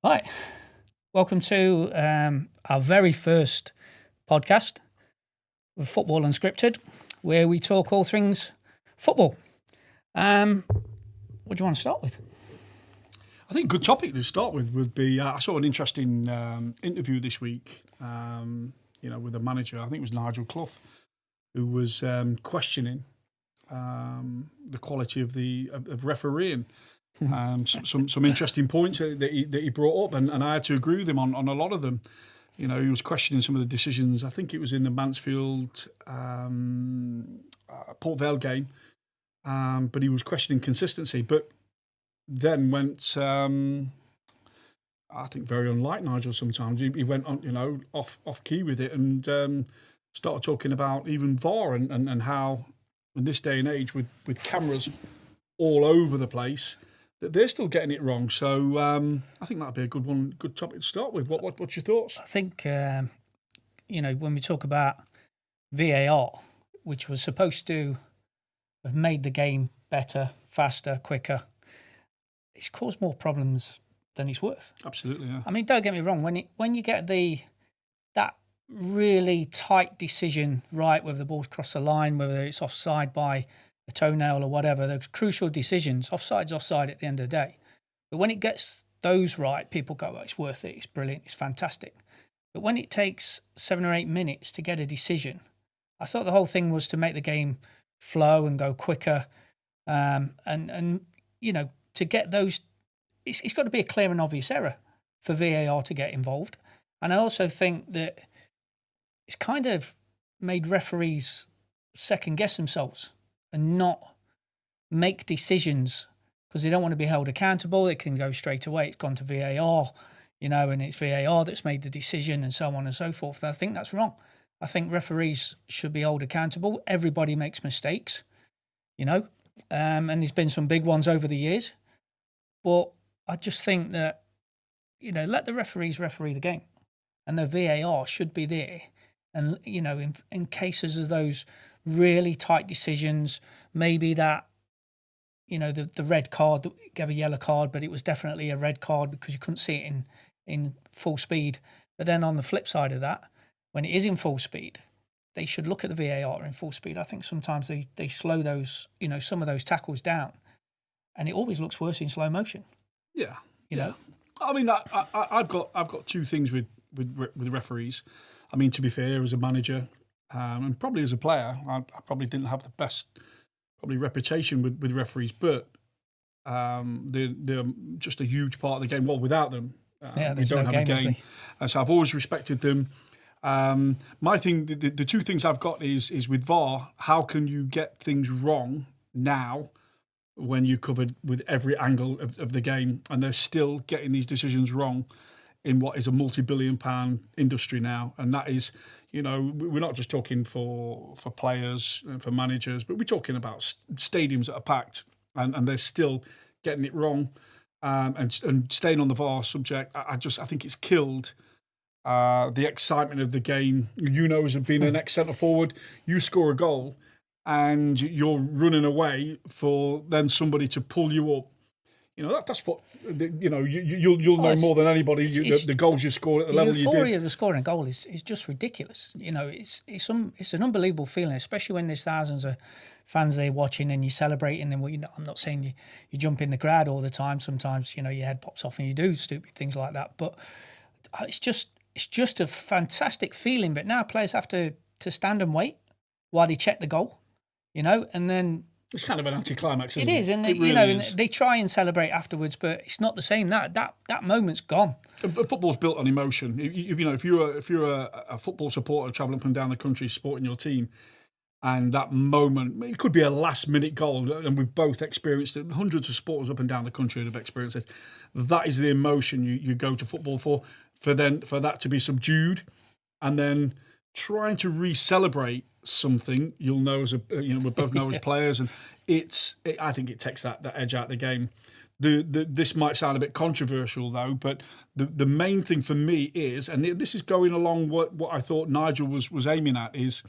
Hi, welcome to our very first podcast of Football Unscripted, where we talk all things football. What do you want to start with? I think a good topic to start with would be, I saw an interesting interview this week, with a manager, I think it was Nigel Clough, who was questioning the quality of refereeing. Some interesting points that he brought up, and I had to agree with him on a lot of them. You know, he was questioning some of the decisions. I think it was in the Mansfield Port Vale game, but he was questioning consistency. But then went, I think, very unlike Nigel. Sometimes he went on, off key with it, and started talking about even VAR and how in this day and age with cameras all over the place, that they're still getting it wrong. So I think that'd be a good topic to start with. What's your thoughts? I think, when we talk about VAR, which was supposed to have made the game better, faster, quicker, it's caused more problems than it's worth. Absolutely, yeah. I mean, don't get me wrong, when you get that really tight decision right, whether the ball's crossed the line, whether it's offside by a toenail or whatever, those crucial decisions, offside's offside at the end of the day. But when it gets those right, people go, it's worth it, it's brilliant, it's fantastic. But when it takes 7 or 8 minutes to get a decision, I thought the whole thing was to make the game flow and go quicker. And to get those, it's got to be a clear and obvious error for VAR to get involved. And I also think that it's kind of made referees second guess themselves and not make decisions because they don't want to be held accountable. It can go straight away. It's gone to VAR, and it's VAR that's made the decision and so on and so forth. And I think that's wrong. I think referees should be held accountable. Everybody makes mistakes, and there's been some big ones over the years. But I just think that, let the referees referee the game, and the VAR should be there. And, in cases of those really tight decisions, maybe that, the red card, gave a yellow card, but it was definitely a red card because you couldn't see it in full speed. But then on the flip side of that, when it is in full speed, they should look at the VAR in full speed. I think sometimes they slow those, some of those tackles down, and it always looks worse in slow motion. Yeah, you know. I mean, I've got two things with referees. I mean, to be fair, as a manager and probably as a player, I probably didn't have the best reputation with referees, but they're just a huge part of the game. Well, without them, we don't have a game. And so I've always respected them. My thing, the two things I've got is with VAR, how can you get things wrong now when you're covered with every angle of the game, and they're still getting these decisions wrong in what is a multi-billion-pound industry now? And that is, we're not just talking for players and for managers, but we're talking about stadiums that are packed, and they're still getting it wrong. And staying on the VAR subject, I think it's killed the excitement of the game. As being an ex-centre forward, you score a goal and you're running away for then somebody to pull you up. That's what you'll know more than anybody. The goals you score at the level you did. The euphoria of scoring a goal is just ridiculous. It's an unbelievable feeling, especially when there's thousands of fans there watching and you're celebrating. And I'm not saying you jump in the crowd all the time. Sometimes your head pops off and you do stupid things like that. But it's just a fantastic feeling. But now players have to stand and wait while they check the goal. And then it's kind of an anticlimax, isn't it? It is, and and they try and celebrate afterwards, but it's not the same. That moment's gone. Football's built on emotion. If you're a football supporter traveling up and down the country supporting your team, and that moment, it could be a last-minute goal, and we've both experienced it. Hundreds of supporters up and down the country have experienced it. That is the emotion you go to football for that to be subdued, and then trying to re-celebrate something, we both know as players, and I think it takes that edge out of the game. This might sound a bit controversial though, but the main thing for me is, and this is going along what I thought Nigel was aiming at, is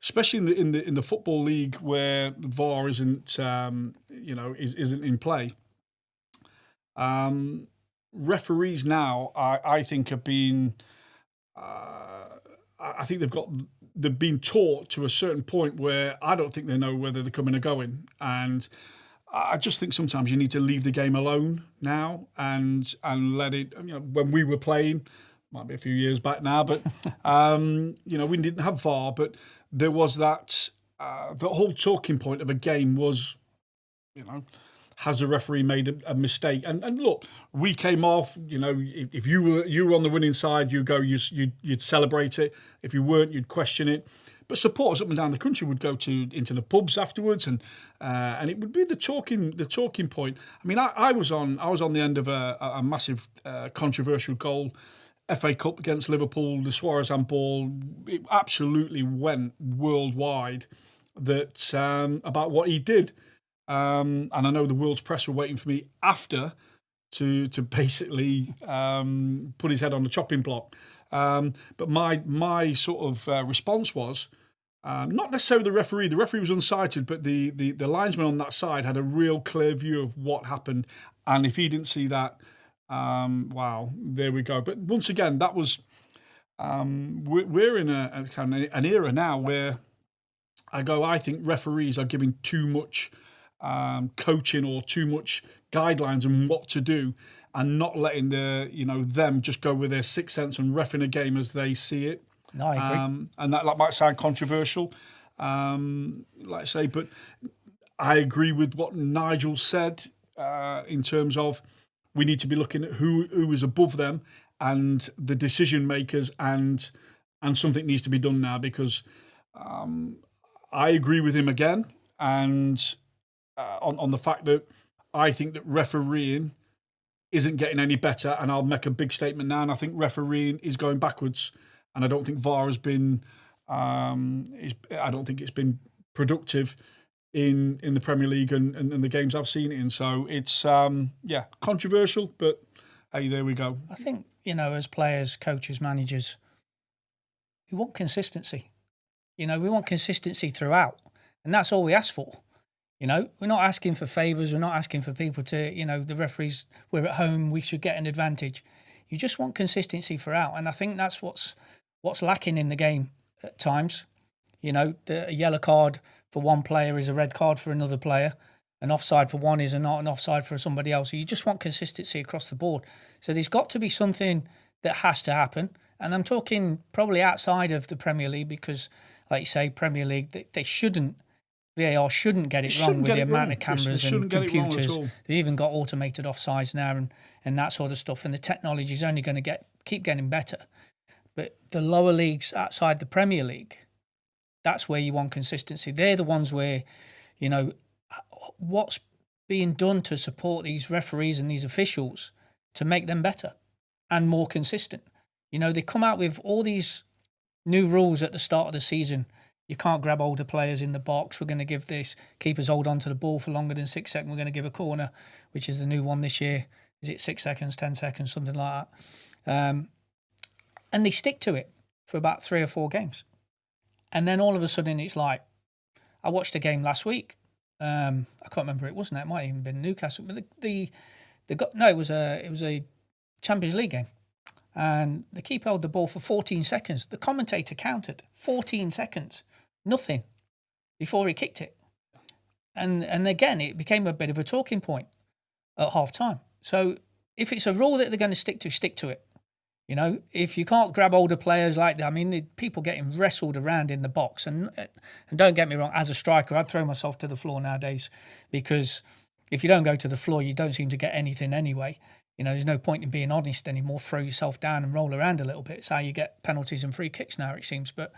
especially in the football league where VAR isn't in play. referees now, I think, have been. I think they've been taught to a certain point where I don't think they know whether they're coming or going, and I just think sometimes you need to leave the game alone now and let it. When we were playing, might be a few years back now, but we didn't have VAR, but there was that. The whole talking point of a game was, has the referee made a mistake? And look, we came off. If you were on the winning side, you'd celebrate it. If you weren't, you'd question it. But supporters up and down the country would go into the pubs afterwards, and it would be the talking point. I mean, I was on the end of a massive controversial goal, FA Cup against Liverpool, the Suarez handball. It absolutely went worldwide that about what he did. And I know the world's press were waiting for me after to basically put his head on the chopping block. But my sort of response was not necessarily the referee. The referee was unsighted, but the linesman on that side had a real clear view of what happened. And if he didn't see that, wow, there we go. But once again, that was we're in a kind of an era now where I think referees are giving too much coaching or too much guidelines on what to do, and not letting them just go with their sixth sense and reffing a game as they see it. No, I agree. And that might sound controversial, like I say, but I agree with what Nigel said in terms of we need to be looking at who is above them and the decision makers, and something needs to be done now, because I agree with him again, and on the fact that I think that refereeing isn't getting any better, and I'll make a big statement now, and I think refereeing is going backwards, and I don't think VAR has been. I don't think it's been productive in the Premier League and the games I've seen it in. So it's controversial, but hey, there we go. I think as players, coaches, managers, we want consistency. We want consistency throughout, and that's all we ask for. We're not asking for favours. We're not asking for people to, the referees, we're at home, we should get an advantage. You just want consistency throughout. And I think that's what's lacking in the game at times. A yellow card for one player is a red card for another player. An offside for one is not an offside for somebody else. So you just want consistency across the board. So there's got to be something that has to happen. And I'm talking probably outside of the Premier League, because, like you say, Premier League, they shouldn't. VAR shouldn't get it wrong with the amount of cameras and computers. They've even got automated offsides now and that sort of stuff. And the technology is only going to keep getting better. But the lower leagues outside the Premier League, that's where you want consistency. They're the ones where, what's being done to support these referees and these officials to make them better and more consistent. They come out with all these new rules at the start of the season. You can't grab older players in the box. We're going to give this keepers hold on to the ball for longer than 6 seconds. We're going to give a corner, which is the new one this year. Is it 6 seconds, 10 seconds, something like that? And they stick to it for about 3 or 4 games. And then all of a sudden it's like, I watched a game last week. I can't remember who it was now. It might have even been Newcastle. But it was a Champions League game. And the keeper held the ball for 14 seconds. The commentator counted 14 seconds. Nothing before he kicked it. And again, it became a bit of a talking point at half time. So if it's a rule that they're going to stick to it. If you can't grab older players like that, the people getting wrestled around in the box. And don't get me wrong, as a striker, I'd throw myself to the floor nowadays, because if you don't go to the floor, you don't seem to get anything anyway. There's no point in being honest anymore. Throw yourself down and roll around a little bit. It's how you get penalties and free kicks now, it seems. But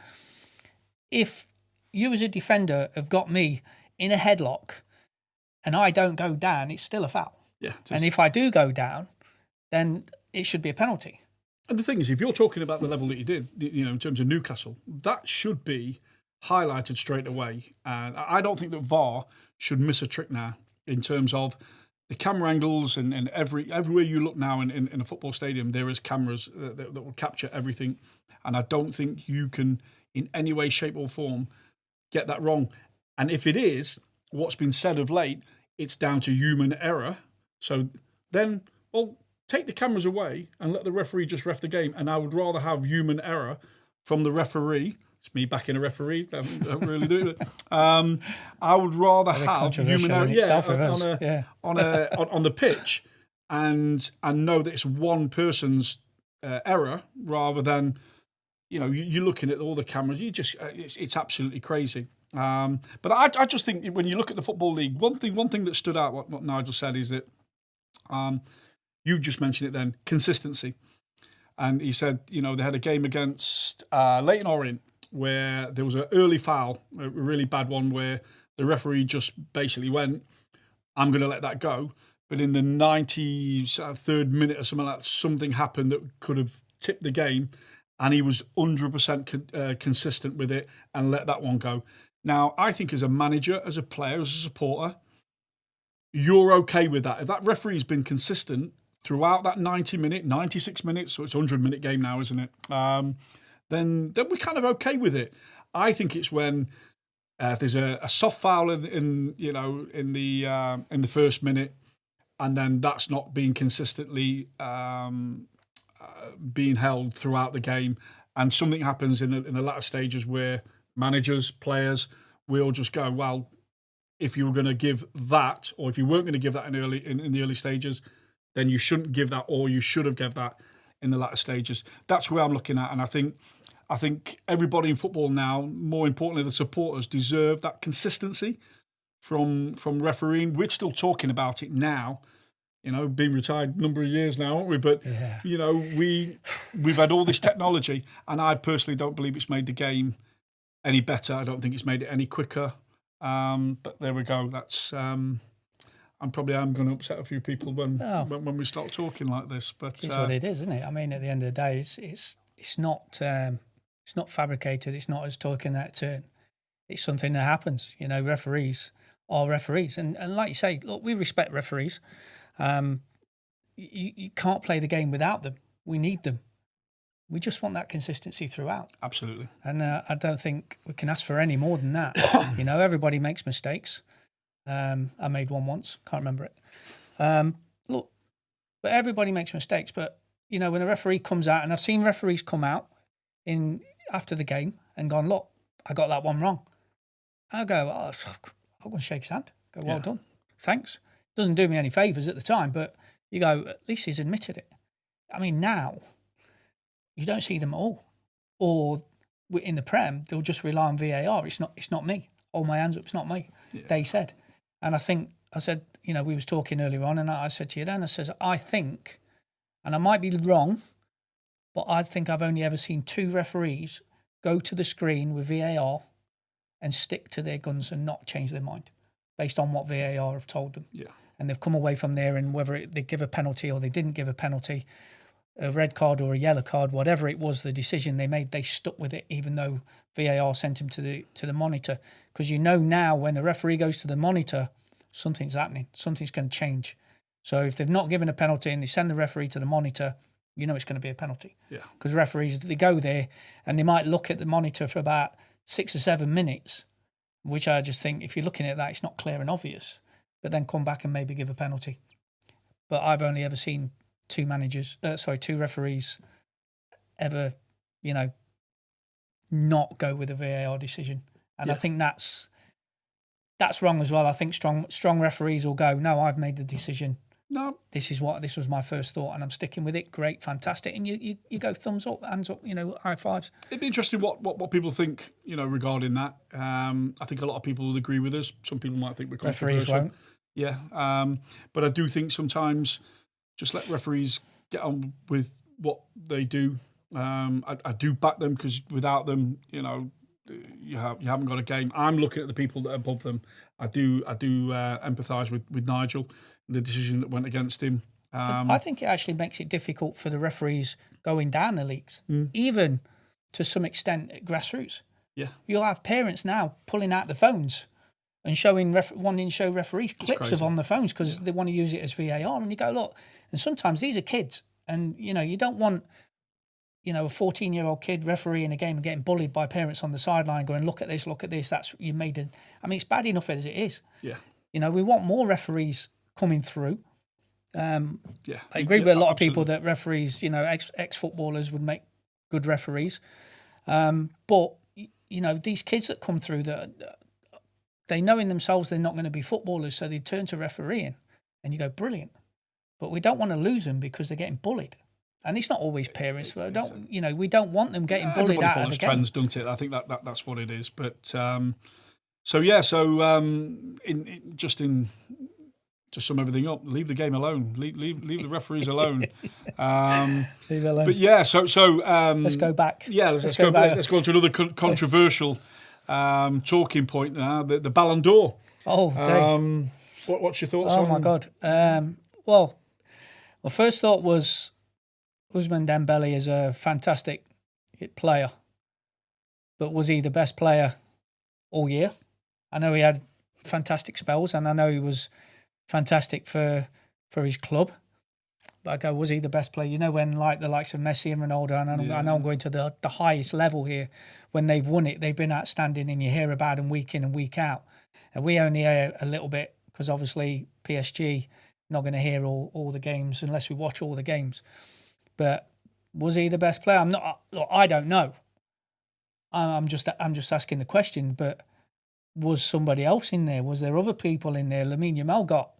if you as a defender have got me in a headlock and I don't go down, it's still a foul. Yeah. And if I do go down, then it should be a penalty. And the thing is, if you're talking about the level that you did, in terms of Newcastle, that should be highlighted straight away. And I don't think that VAR should miss a trick now in terms of the camera angles, and everywhere you look now in a football stadium, there is cameras that will capture everything. And I don't think you can, in any way, shape or form, get that wrong. And if it is, what's been said of late, it's down to human error. So then, well, take the cameras away and let the referee just ref the game. And I would rather have human error from the referee. It's me backing a referee. I don't really do it. I would rather have human error on the pitch and know that it's one person's error rather than, you're looking at all the cameras. It's absolutely crazy. But I just think when you look at the Football League, one thing that stood out, what Nigel said, is that you just mentioned it then, consistency. And he said, they had a game against Leyton Orient where there was an early foul, a really bad one, where the referee just basically went, I'm going to let that go. But in the 93rd minute or something like that, something happened that could have tipped the game, and he was 100% consistent with it and let that one go. Now, I think as a manager, as a player, as a supporter, you're okay with that. If that referee's been consistent throughout that 96 minutes, so it's a 100-minute game now, isn't it? Then we're kind of okay with it. I think it's when if there's a soft foul in the first minute, and then that's not being consistently being held throughout the game, and something happens in the latter stages where managers, players, we all just go, well, if you were going to give that, or if you weren't going to give that in the early stages, then you shouldn't give that, or you should have given that in the latter stages. That's where I'm looking at, and I think everybody in football now, more importantly the supporters, deserve that consistency from refereeing. We're still talking about it now, being retired a number of years now, aren't we? But we've had all this technology, and I personally don't believe it's made the game any better. I don't think it's made it any quicker. But there we go. That's I'm going to upset a few people when we start talking like this. But it's what it is, isn't it? I mean, at the end of the day, it's not fabricated. It's not us talking that turn. It's something that happens. Referees are referees, and like you say, look, we respect referees. You can't play the game without them. We need them. We just want that consistency throughout. Absolutely. And I don't think we can ask for any more than that. Everybody makes mistakes. I made one once, can't remember it. Look, but everybody makes mistakes. But, when a referee comes out, and I've seen referees come out after the game and gone, look, I got that one wrong. I go, I'm going to shake his hand. Go, well done. Thanks. Doesn't do me any favours at the time, but you go, at least he's admitted it. I mean, now, you don't see them at all. Or in the Prem, they'll just rely on VAR. It's not me. Hold my hands up, it's not me. Yeah. They said. And I said, we was talking earlier on, and I said to you then, I think, and I might be wrong, but I think I've only ever seen 2 referees go to the screen with VAR and stick to their guns and not change their mind based on what VAR have told them. Yeah. And they've come away from there, and whether they give a penalty or they didn't give a penalty, a red card or a yellow card, whatever it was, the decision they made, they stuck with it, even though VAR sent him to the monitor. Because now when the referee goes to the monitor, something's happening. Something's going to change. So if they've not given a penalty and they send the referee to the monitor, it's going to be a penalty. Yeah. Because referees, they go there and they might look at the monitor for about 6 or 7 minutes, which I just think, if you're looking at that, it's not clear and obvious, but then come back and maybe give a penalty. But I've only ever seen 2 referees ever, not go with a VAR decision. And I think that's wrong as well. I think strong referees will go, no, I've made the decision. No. This was my first thought, and I'm sticking with it. Great, fantastic. And you go thumbs up, hands up, high fives. It'd be interesting what people think, regarding that. I think a lot of people will agree with us. Some people might think we're controversial. Referees won't. Yeah. But I do think sometimes just let referees get on with what they do. I do back them, because without them, you haven't got a game. I'm looking at the people that are above them. I do empathise with Nigel, the decision that went against him. I think it actually makes it difficult for the referees going down the leagues, even to some extent at grassroots. Yeah, you'll have parents now pulling out the phones and wanting to show referees clips of on the phones because they want to use it as VAR. And you go, look, and sometimes these are kids, and you don't want a 14-year-old kid refereeing a game and getting bullied by parents on the sideline going, look at this, that's you made it. I mean, it's bad enough as it is. Yeah. We want more referees coming through, Yeah, I agree with a lot of people absolutely. that referees, ex-footballers would make good referees. But, these kids that come through, that they know in themselves they're not going to be footballers, so they turn to refereeing, and you go, brilliant. But we don't want to lose them because they're getting bullied. And it's not always parents. We don't want them getting bullied Everybody out of follows the game. trends, doesn't it? I think that's what it is. But to sum everything up, leave the game alone. Leave the referees alone. Leave it alone. But yeah, Let's go back. Yeah, let's go back. Let's go on to another controversial talking point now. The Ballon d'Or. Oh, day. What's your thoughts? Oh on... my God. Well, first thought was Ousmane Dembele is a fantastic player, but was he the best player all year? I know he had fantastic spells, and I know he was fantastic for his club. But I go, was he the best player? When like the likes of Messi and Ronaldo, and I know I'm going to the highest level here, when they've won it, they've been outstanding, and you hear about them week in and week out. And we only hear a little bit because obviously PSG not going to hear all the games unless we watch all the games. But was he the best player? I don't know. I'm just asking the question. But was somebody else in there? Was there other people in there? Lamine Yamal got.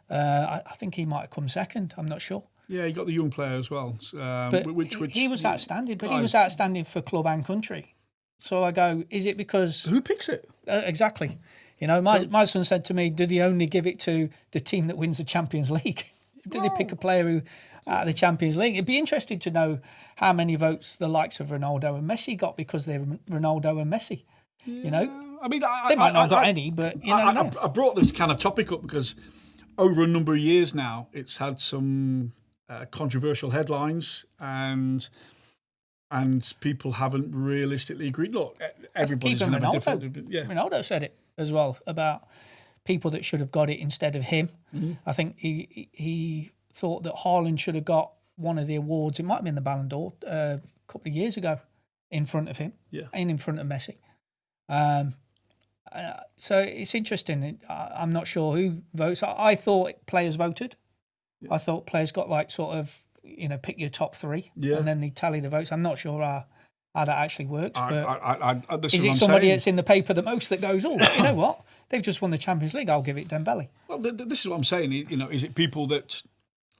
I think he might have come second. I'm not sure. Yeah, he got the young player as well. But he was outstanding. But he was outstanding for club and country. So I go, is it because who picks it? Exactly. My son said to me, "Did he only give it to the team that wins the Champions League? Did they pick a player who out of the Champions League?" It'd be interesting to know how many votes the likes of Ronaldo and Messi got because they're Ronaldo and Messi. I mean, they might not have got any, but I brought this kind of topic up because over a number of years now, it's had some controversial headlines and people haven't realistically agreed. Look, everybody's going to have a different... Yeah. Ronaldo said it as well about people that should have got it instead of him. Mm-hmm. I think he thought that Haaland should have got one of the awards. It might have been the Ballon d'Or a couple of years ago in front of him and in front of Messi. So it's interesting. I'm not sure who votes. I thought players voted. Yeah. I thought players got pick your top three and then they tally the votes. I'm not sure how that actually works. Is it somebody that's in the paper the most that goes, oh, you know what? They've just won the Champions League. I'll give it Dembele. Well, this is what I'm saying. Is it people that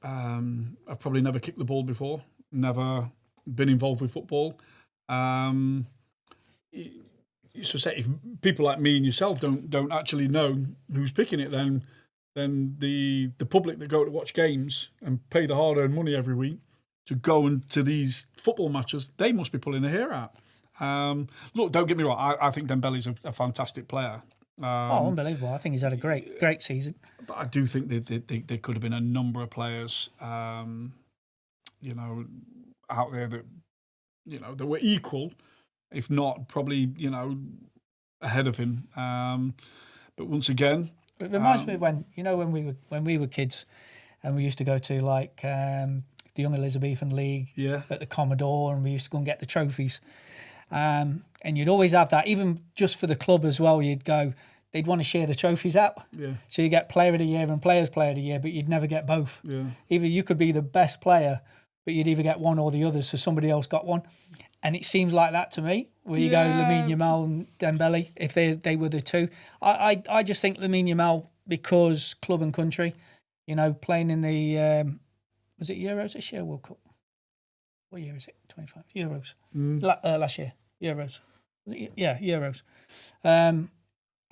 have probably never kicked the ball before, never been involved with football? So say if people like me and yourself don't actually know who's picking it, then the public that go to watch games and pay the hard-earned money every week to go into these football matches, they must be pulling their hair out. Look, don't get me wrong. I think Dembele's a fantastic player. Unbelievable! I think he's had a great season. But I do think there could have been a number of players, out there that that were equal, if not probably ahead of him. But once again, it reminds me when we were kids, and we used to go to the Young Elizabethan League at the Commodore, and we used to go and get the trophies. And you'd always have that, even just for the club as well. You'd go, they'd want to share the trophies out. Yeah. So you get Player of the Year and Players Player of the Year, but you'd never get both. Yeah. Either you could be the best player, but you'd either get one or the other, so somebody else got one. And it seems like that to me, where you go Lamine Yamal and Dembele, if they were the two. I just think Lamine Yamal, because club and country, playing in the, was it Euros this year, World Cup? What year is it? 25? Euros. Last year. Euros. Was it? Yeah, Euros.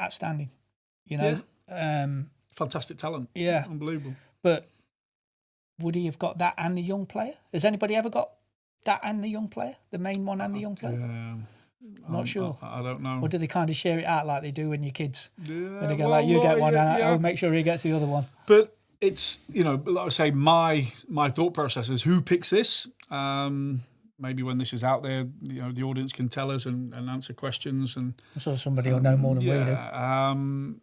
Outstanding. Fantastic talent. Yeah. Unbelievable. But would he have got that and the young player? Has anybody ever got that and the young player? The main one and the young player? Not sure. I don't know. Or do they kind of share it out like they do when you're kids? Yeah. When they go, you get one, and I'll make sure he gets the other one. But it's, like I say, my thought process is who picks this? Maybe when this is out there, the audience can tell us and answer questions. And I'm sure somebody will know more than we do.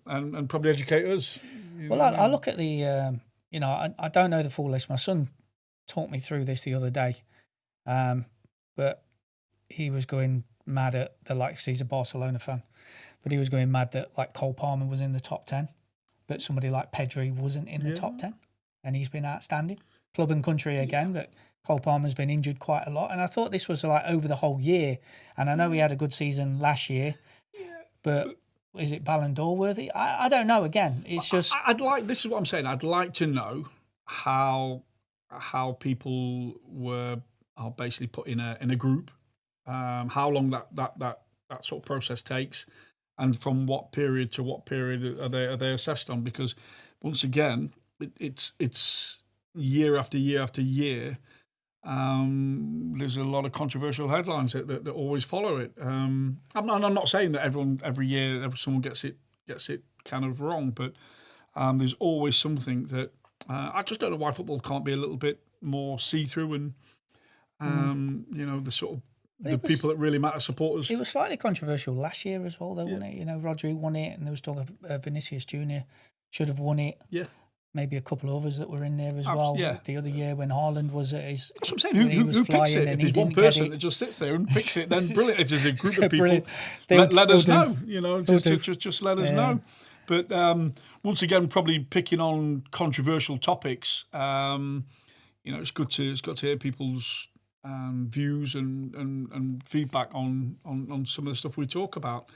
And probably educate us. I look at the, I don't know the full list. My son taught me through this the other day. But he was going mad at he's a Barcelona fan, but he was going mad that Cole Palmer was in the top 10, but somebody like Pedri wasn't in the top 10. and he's been outstanding. Club and country again, but Cole Palmer's been injured quite a lot. And I thought this was like over the whole year. And I know he had a good season last year, but is it Ballon d'Or worthy? I don't know. Again, it's just... This is what I'm saying. I'd like to know how people are basically put in a group, how long that sort of process takes, and from what period to what period are they assessed on? Because once again, it's year after year after year. There's a lot of controversial headlines that always follow it. I'm not saying that every year someone gets it kind of wrong, but there's always something that I just don't know why football can't be a little bit more see-through and the sort of the people that really matter, supporters. It was slightly controversial last year as well, though, wasn't it? Rodri won it, and there was talk of Vinicius Junior should have won it. Yeah. Maybe a couple of others that were in there as well. Yeah. The other year when Haaland was at his... That's what I'm saying. Who picks it? If there's one person that just sits there and picks it, then brilliant. If there's a group of people, let us know. Just let us know. But once again, probably picking on controversial topics. It's good to hear people's views and feedback on some of the stuff we talk about.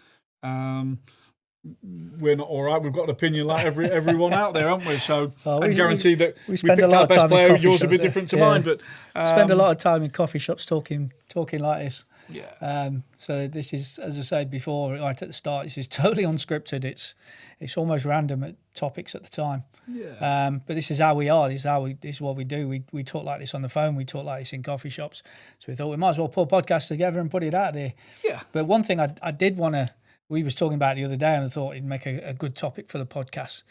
We're not all right. We've got an opinion like everyone out there, haven't we? So I guarantee that we picked our best player. Yours a bit different to mine, but spend a lot of time in coffee shops talking like this. Yeah. So this is, as I said before, right at the start, this is totally unscripted. It's almost random at topics at the time. Yeah. But this is how we are. This is what we do. We talk like this on the phone. We talk like this in coffee shops. So we thought we might as well put a podcast together and put it out there. Yeah. But one thing I did want to. We was talking about the other day, and I thought it'd make a good topic for the podcast,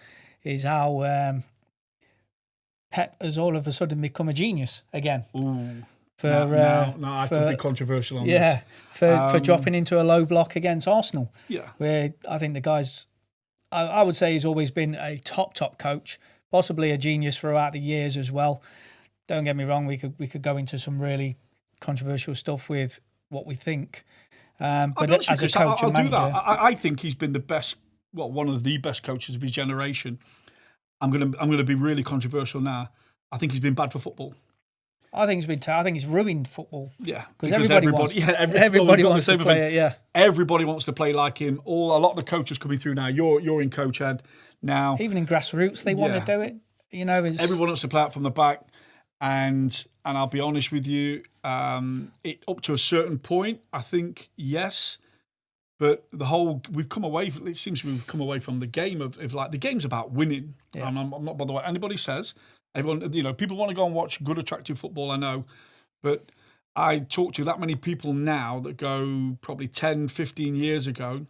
is how Pep has all of a sudden become a genius again. Ooh. I could be controversial on this. Yeah, for dropping into a low block against Arsenal. Yeah. Where I think the guy's, I would say he's always been a top coach, possibly a genius throughout the years as well. Don't get me wrong, we could go into some really controversial stuff with what we think. But as a coach and manager, do that. I think he's been the best, one of the best coaches of his generation. I'm gonna be really controversial now. I think he's been bad for football. I think he's ruined football. Yeah, because everybody wants to play it. Yeah, everybody wants to play like him. A lot of the coaches coming through now. You're in coach head now. Even in grassroots, they want to do it. Everyone wants to play out from the back. And I'll be honest with you, up to a certain point, I think yes, but we've come away. It seems we've come away from the game of like the game's about winning. Yeah. I'm not bothered what anybody says. Everyone, people want to go and watch good, attractive football. I know, but I talk to that many people now that go probably 10, 15 years ago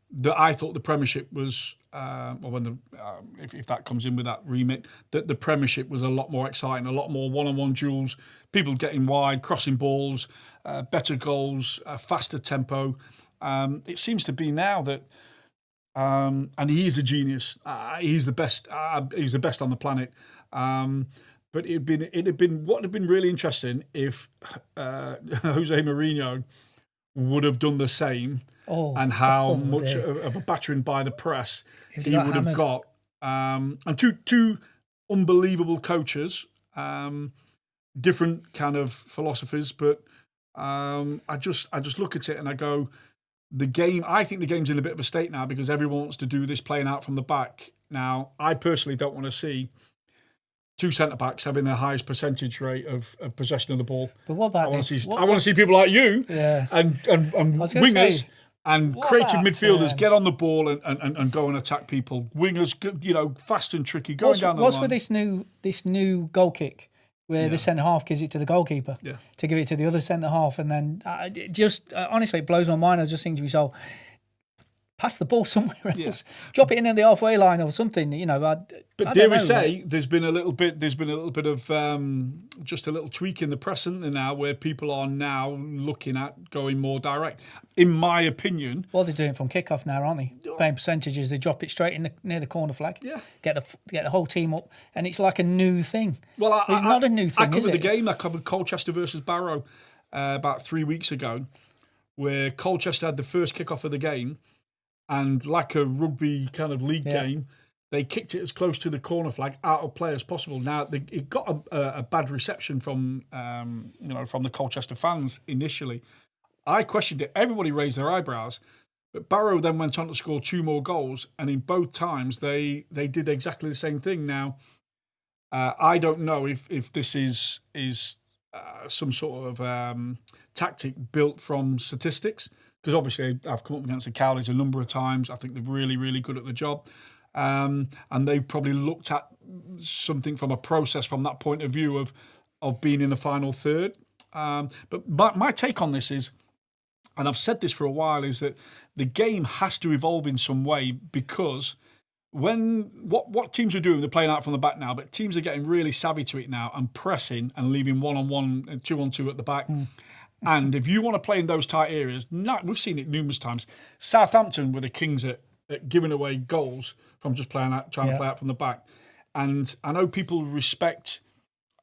that I thought the Premiership was. If that comes in with that remit, that the Premiership was a lot more exciting, a lot more one-on-one duels, people getting wide, crossing balls, better goals, faster tempo. It seems to be now that, and he is a genius. He's the best. He's the best on the planet. But it'd have been really interesting if Jose Mourinho would have done the same. And how much of a battering by the press he would have got. And two unbelievable coaches, different kind of philosophies, but I just look at it and I go, I think the game's in a bit of a state now because everyone wants to do this playing out from the back. Now, I personally don't want to see two centre-backs having the highest percentage rate of possession of the ball. But what about I want to see people like you and wingers and creative midfielders get on the ball and go and attack people. Wingers, fast and tricky, going down the line. What's with this new goal kick where the centre-half gives it to the goalkeeper to give it to the other centre-half, and then honestly, it blows my mind. I just think to myself, pass the ball somewhere else, drop it in the halfway line or something. But dare we say, there's been a little bit of just a little tweak in the press, isn't there, now, where people are now looking at going more direct. In my opinion, well, they're doing it from kickoff now, aren't they? Paying percentages, they drop it straight near the corner flag. Yeah, get the whole team up, and it's like a new thing. Well, it's not a new thing. I covered the game. I covered Colchester versus Barrow about 3 weeks ago, where Colchester had the first kickoff of the game. And like a rugby kind of league game, they kicked it as close to the corner flag out of play as possible. Now it got a bad reception from from the Colchester fans initially. I questioned it. Everybody raised their eyebrows. But Barrow then went on to score 2 more goals, and in both times they did exactly the same thing. Now, I don't know if this is some sort of tactic built from statistics, because obviously I've come up against the Cowleys a number of times. I think they're really, really good at the job. And they've probably looked at something from a process from that point of view of being in the final third. But my take on this is, and I've said this for a while, is that the game has to evolve in some way, because what teams are doing, they're playing out from the back now, but teams are getting really savvy to it now and pressing and leaving 1-on-1 and 2-on-2 at the back. And if you want to play in those tight areas, we've seen it numerous times. Southampton were the kings at giving away goals from just trying to play out from the back. And I know people respect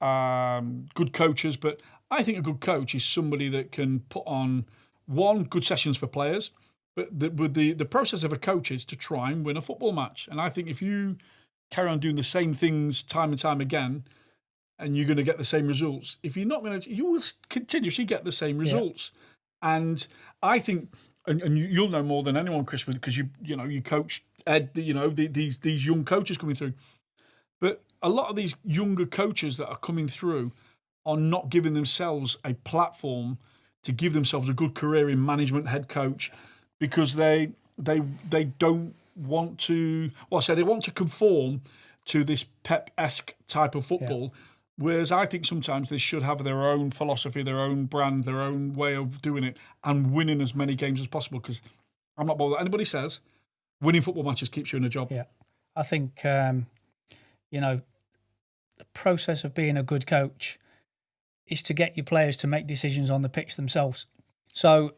good coaches, but I think a good coach is somebody that can put on, one, good sessions for players, but the process of a coach is to try and win a football match. And I think if you carry on doing the same things time and time again, and you're going to get the same results, if you're not going to, you will continuously get the same results. Yeah. And I think, and you'll know more than anyone, Chris, because you coach Ed, these young coaches coming through. But a lot of these younger coaches that are coming through are not giving themselves a platform to give themselves a good career in management, head coach, because they don't want to. Well, I say they want to conform to this Pep-esque type of football, whereas I think sometimes they should have their own philosophy, their own brand, their own way of doing it, and winning as many games as possible. Because I'm not bothered what anybody says, winning football matches keeps you in a job. Yeah, I think the process of being a good coach is to get your players to make decisions on the pitch themselves. So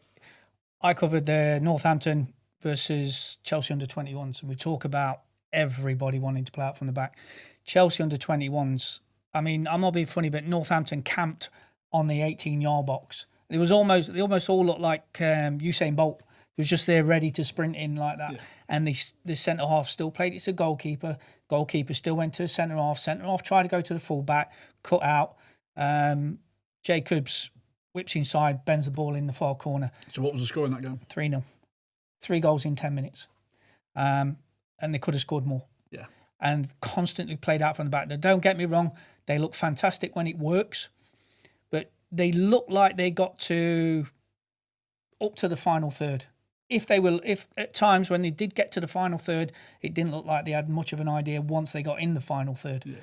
I covered the Northampton versus Chelsea under-21s, and we talk about everybody wanting to play out from the back. Chelsea under-21s, I mean, I'm not being funny, but Northampton camped on the 18-yard box. They almost all looked like Usain Bolt. He was just there ready to sprint in like that. Yeah. And the centre-half still played it to goalkeeper. Goalkeeper still went to centre-half. Centre-half tried to go to the full-back, cut out. Jacobs whips inside, bends the ball in the far corner. So what was the score in that game? 3-0. 3 goals in 10 minutes. And they could have scored more. Yeah. And constantly played out from the back. Now, don't get me wrong, they look fantastic when it works, but they look like they got to up to the final third. If at times when they did get to the final third, it didn't look like they had much of an idea once they got in the final third. Yeah.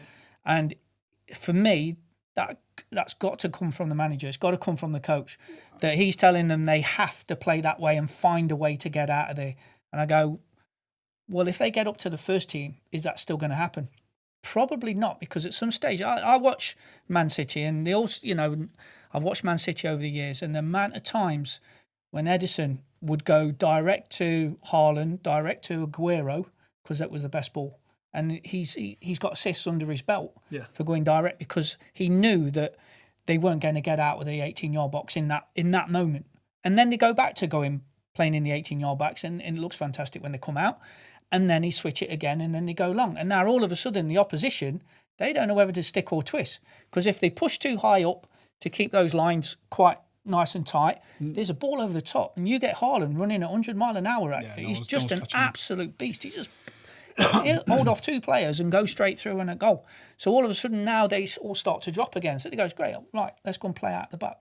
And for me, that's got to come from the manager. It's got to come from the coach. That he's telling them they have to play that way and find a way to get out of there. And I go, well, if they get up to the first team, is that still going to happen? Probably not, because at some stage, I watch Man City, and they also, I've watched Man City over the years, and the amount of times when Edison would go direct to Haaland, direct to Aguero, because that was the best ball. And he's got assists under his belt for going direct, because he knew that they weren't going to get out of the 18-yard box in that moment. And then they go back to playing in the 18-yard box, and it looks fantastic when they come out. And then he switch it again, and then they go long. And now all of a sudden, the opposition, they don't know whether to stick or twist. Because if they push too high up to keep those lines quite nice and tight, there's a ball over the top, and you get Haaland running at 100 mile an hour at you. He's just an absolute beast. He just he'll hold off 2 players and go straight through and a goal. So all of a sudden now they all start to drop again. So he goes, great, right, let's go and play out the back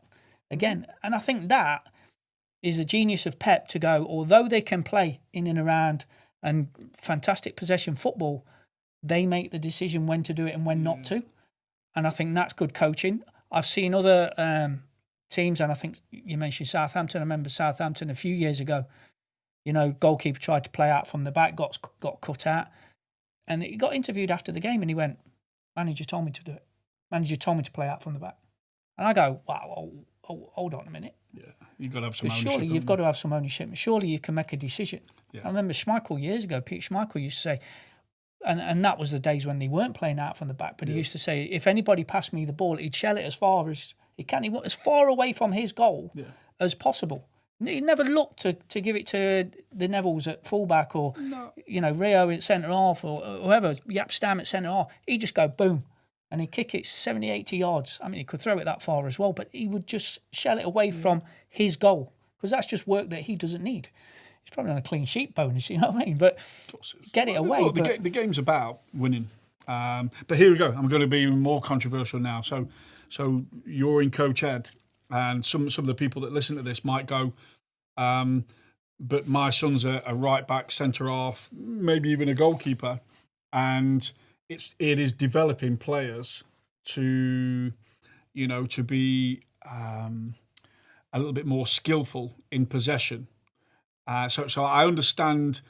again. And I think that is the genius of Pep, to go, although they can play in and around and fantastic possession football, they make the decision when to do it and when not to. And I think that's good coaching. I've seen other teams, and I think you mentioned Southampton. I remember Southampton a few years ago. Goalkeeper tried to play out from the back, got cut out. And he got interviewed after the game, and he went, manager told me to do it. Manager told me to play out from the back. And I go, wow, hold on a minute. Yeah, you've got to have some ownership. Surely you've got to have some ownership. Surely you can make a decision. Yeah. I remember Schmeichel years ago, Peter Schmeichel used to say, and that was the days when they weren't playing out from the back, but he used to say, if anybody passed me the ball, he'd shell it as far as he can. He went as far away from his goal as possible. He never looked to give it to the Nevilles at fullback or, Rio at centre half or whoever, Yap Stam at centre half. He'd just go boom and he'd kick it 70, 80 yards. I mean, he could throw it that far as well, but he would just shell it away from his goal because that's just work that he doesn't need. He's probably on a clean sheet bonus, you know what I mean? But get it away. Look, the game's about winning. But here we go. I'm going to be even more controversial now. So you're in Coach Ed, and some of the people that listen to this might go, but my son's a right back, centre half, maybe even a goalkeeper, and it is developing players to be a little bit more skillful in possession. So I understand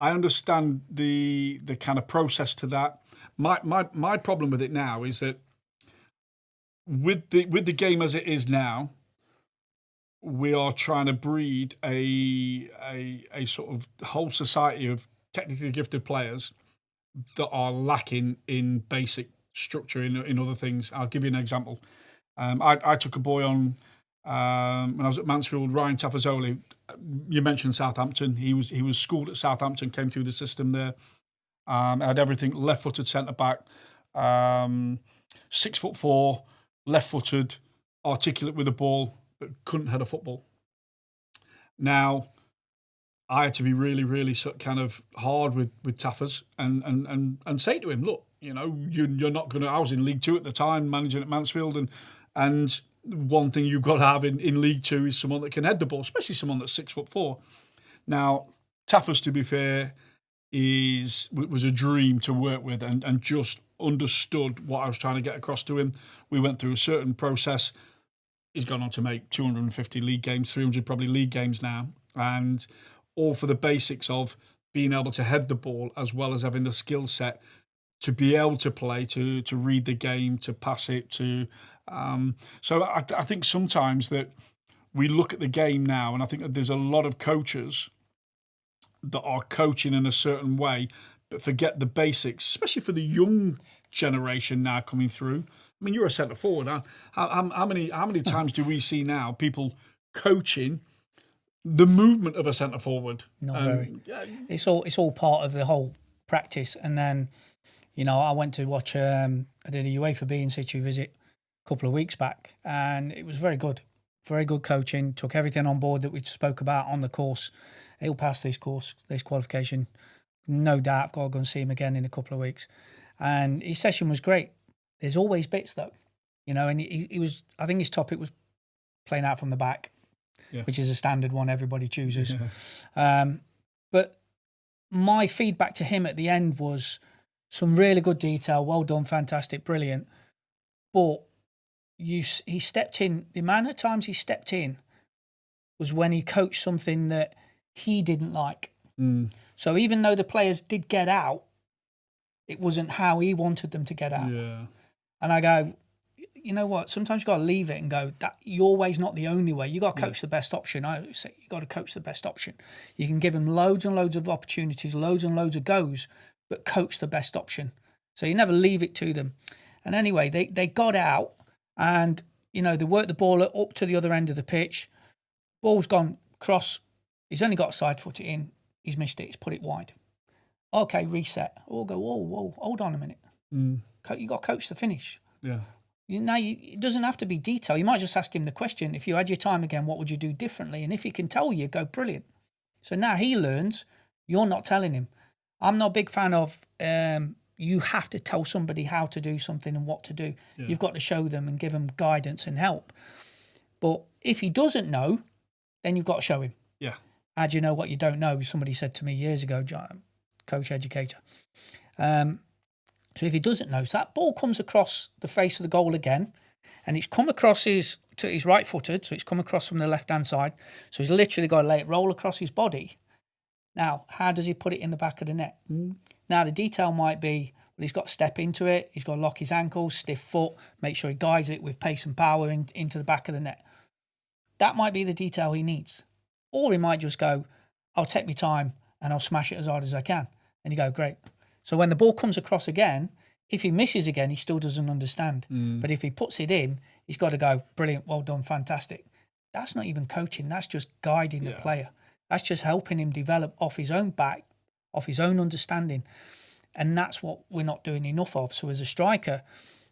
the kind of process to that. My problem with it now is that with the game as it is now, we are trying to breed a sort of whole society of technically gifted players that are lacking in basic structure in other things. I'll give you an example. I took a boy on when I was at Mansfield, Ryan Tafazoli. You mentioned Southampton. He was schooled at Southampton, came through the system there. Had everything, left-footed centre-back, 6'4", left-footed, articulate with the ball, but couldn't head a football. Now, I had to be really, really kind of hard with Taffers and say to him, look, you're not going to. I was in League Two at the time, managing at Mansfield, and one thing you've got to have in League Two is someone that can head the ball, especially someone that's 6'4". Now, Taffers, to be fair, was a dream to work with and just understood what I was trying to get across to him. We went through a certain process. He's gone on to make 250 league games, 300 probably league games now, and all for the basics of being able to head the ball as well as having the skill set to be able to play, to read the game, to pass it, to... So I think sometimes that we look at the game now, and I think that there's a lot of coaches that are coaching in a certain way, but forget the basics, especially for the young generation now coming through. I mean, you're a centre forward. How many times do we see now people coaching the movement of a centre forward? Not very. It's all part of the whole practice. And then, I went to watch. I did a UEFA B in situ visit a couple of weeks back, and it was very good. Very good coaching. Took everything on board that we spoke about on the course. He'll pass this course, this qualification. No doubt. I've got to go and see him again in a couple of weeks. And his session was great. There's always bits though, and he was. I think his topic was playing out from the back, which is a standard one everybody chooses. Yeah. But my feedback to him at the end was some really good detail. Well done, fantastic, brilliant. But he stepped in. The amount of times he stepped in was when he coached something that he didn't like. So even though the players did get out, it wasn't how he wanted them to get out. Yeah. And I go, you know what? Sometimes you got to leave it and go, that your way's not the only way. You got to coach the best option. I say you got to coach the best option. You can give him loads and loads of opportunities, loads and loads of goes, but coach the best option. So you never leave it to them. And anyway, they got out and, they worked the ball up to the other end of the pitch. Ball's gone cross. He's only got side foot it in. He's missed it. He's put it wide. Okay, reset. We'll go, whoa, hold on a minute. You got to coach the finish. Yeah. It doesn't have to be detail. You might just ask him the question, if you had your time again, what would you do differently? And if he can tell you, go, brilliant. So now he learns, you're not telling him. I'm not a big fan of you have to tell somebody how to do something and what to do. Yeah. You've got to show them and give them guidance and help. But if he doesn't know, then you've got to show him. Yeah. How do you know what you don't know? Somebody said to me years ago, coach educator. So if he doesn't know, so that ball comes across the face of the goal again, and it's come across he's right-footed, so it's come across from the left-hand side. So he's literally got to let it roll across his body. Now, how does he put it in the back of the net? Now, the detail might be, well, he's got to step into it, he's got to lock his ankles, stiff foot, make sure he guides it with pace and power into the back of the net. That might be the detail he needs. Or he might just go, I'll take my time and I'll smash it as hard as I can. And you go, great. So when the ball comes across again, if he misses again, he still doesn't understand. But if he puts it in, he's got to go, brilliant, well done, fantastic. that's not even coaching. That's just guiding the player. That's just helping him develop off his own back, off his own understanding. And that's what we're not doing enough of. So as a striker,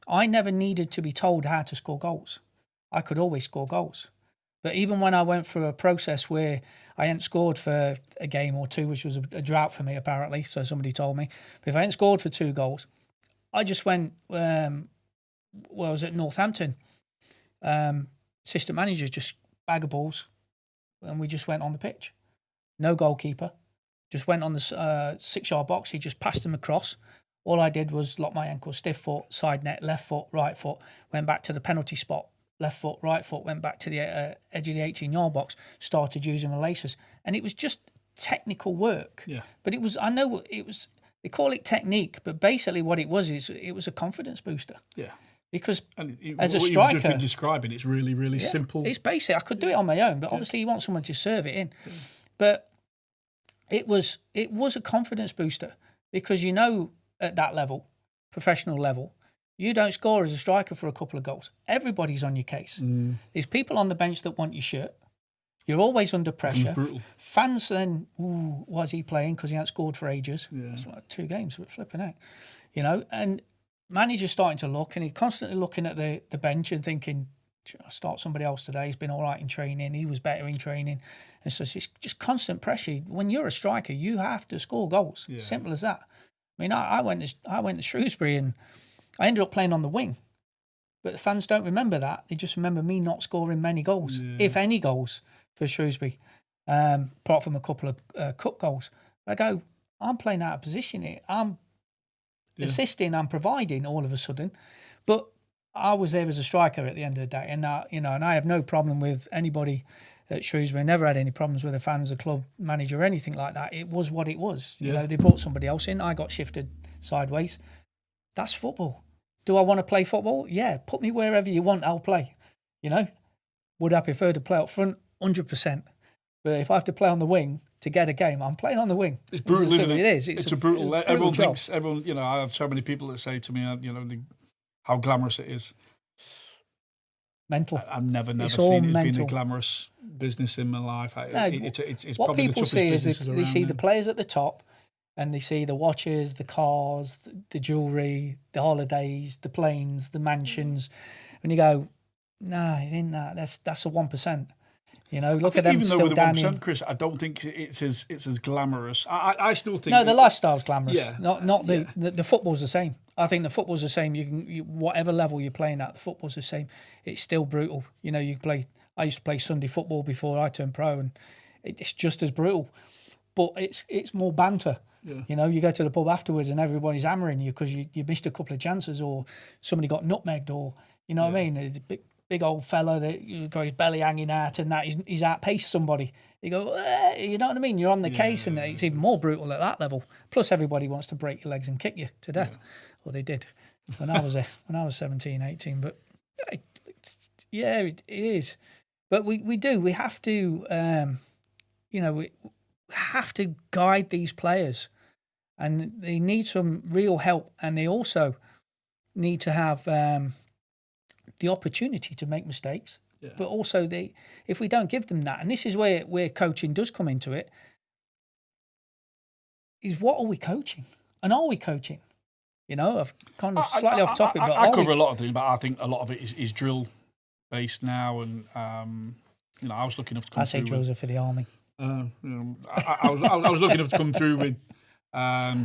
I never needed to be told how to score goals. I could always score goals. But even when I went through a process where I hadn't scored for a game or two, which was a drought for me apparently, so somebody told me, but if I hadn't scored for 2 goals, I just went, I was at Northampton, assistant manager, just bag of balls, and we just went on the pitch. No goalkeeper, just went on the 6-yard box, he just passed them across. All I did was lock my ankle, stiff foot, side net, left foot, right foot, went back to the penalty spot, left foot, right foot, went back to the edge of the 18-yard box, started using the laces. And it was just technical work. Yeah. But they call it technique, but basically what it was is it was a confidence booster. Yeah. Because and as a what striker... you've just been describing, it's really, really simple. It's basic. I could do it on my own, but obviously you want someone to serve it in. Yeah. But it was a confidence booster because at that level, professional level, you don't score as a striker for a couple of goals. Everybody's on your case. There's people on the bench that want your shirt. You're always under pressure. Fans then, why is he playing? Because he hasn't scored for ages. Yeah. That's like 2 games, we're flipping out. And manager's starting to look, and he's constantly looking at the bench and thinking, I'll start somebody else today. He's been all right in training. He was better in training. And so it's just constant pressure. When you're a striker, you have to score goals. Yeah. Simple as that. I mean, I went to Shrewsbury and I ended up playing on the wing. But the fans don't remember that. They just remember me not scoring many goals, if any goals, for Shrewsbury, apart from a couple of cup goals. I go, I'm playing out of position here. I'm assisting, I'm providing all of a sudden. But I was there as a striker at the end of the day. And, and I have no problem with anybody at Shrewsbury. I never had any problems with the fans, the club manager, or anything like that. It was what it was. Yeah. They brought somebody else in. I got shifted sideways. That's football. Do I want to play football? Yeah, put me wherever you want, I'll play. Would I prefer to play up front? 100%. But if I have to play on the wing to get a game, I'm playing on the wing. It's brutal, isn't it? It is. It's a brutal. Everyone thinks. Everyone, I have so many people that say to me, how glamorous it is. Mental. I've never seen it as being a glamorous business in my life. It's what probably people the see is they see the players at the top, and they see the watches, the cars, the jewellery, the holidays, the planes, the mansions, and you go, no, it ain't that. That's a 1%. Look at them even still though with down 1%, in. Chris, I don't think it's as glamorous. I still think no, the lifestyle's glamorous. Yeah, not the football's the same. I think the football's the same. Whatever level you're playing at, the football's the same. It's still brutal. You play. I used to play Sunday football before I turned pro, and it's just as brutal. But it's more banter. Yeah. You go to the pub afterwards and everybody's hammering you because you missed a couple of chances or somebody got nutmegged or what I mean. It's a big old fella that got his belly hanging out and that he's outpaced somebody. You go, you know what I mean? You're on the case, and it's even more brutal at that level. Plus, everybody wants to break your legs and kick you to death. Well, they did when I was 17, 18. But it is. But we do. We have to. We have to guide these players, and they need some real help, and they also need to have the opportunity to make mistakes. Yeah. But also, if we don't give them that, and this is where coaching does come into it, is what are we coaching? And are we coaching? I've kind of slightly off topic, but I cover a lot of things, but I think a lot of it is drill based now, and I was lucky enough to come through. I say drills are for the army. I was lucky enough to come through with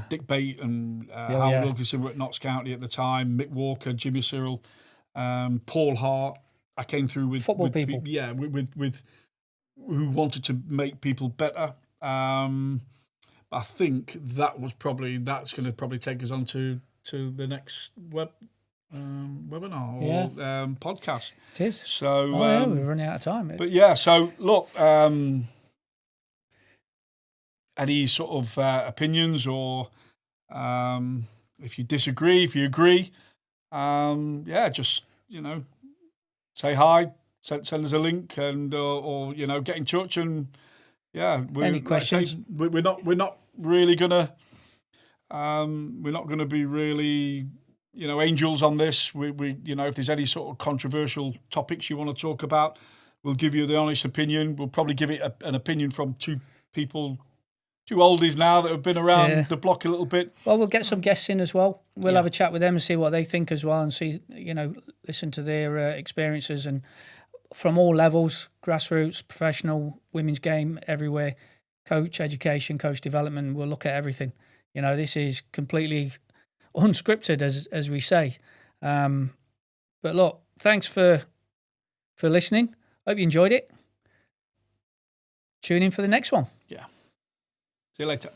Dick Bate and Howard Wilkinson were at Notts County at the time, Mick Walker, Jimmy Cyril, Paul Hart. I came through with football people, with who wanted to make people better. I think that's going to probably take us on to the next webinar or podcast. It is. So we're running out of time. So look, any sort of opinions or if you disagree, if you agree, just say hi, send us a link, and or get in touch, and any questions? We're not really gonna be really angels on this. We if there's any sort of controversial topics you want to talk about, We'll give you the honest opinion. We'll probably give it an opinion from two people, two oldies now that have been around the block a little bit. Well, we'll get some guests in as well. We'll have a chat with them and see what they think as well, and see, listen to their experiences, and from all levels, grassroots, professional, women's game, everywhere, coach education, coach development. We'll look at everything. This is completely unscripted, as we say. But look, thanks for listening. Hope you enjoyed it. Tune in for the next one. Yeah. See you later.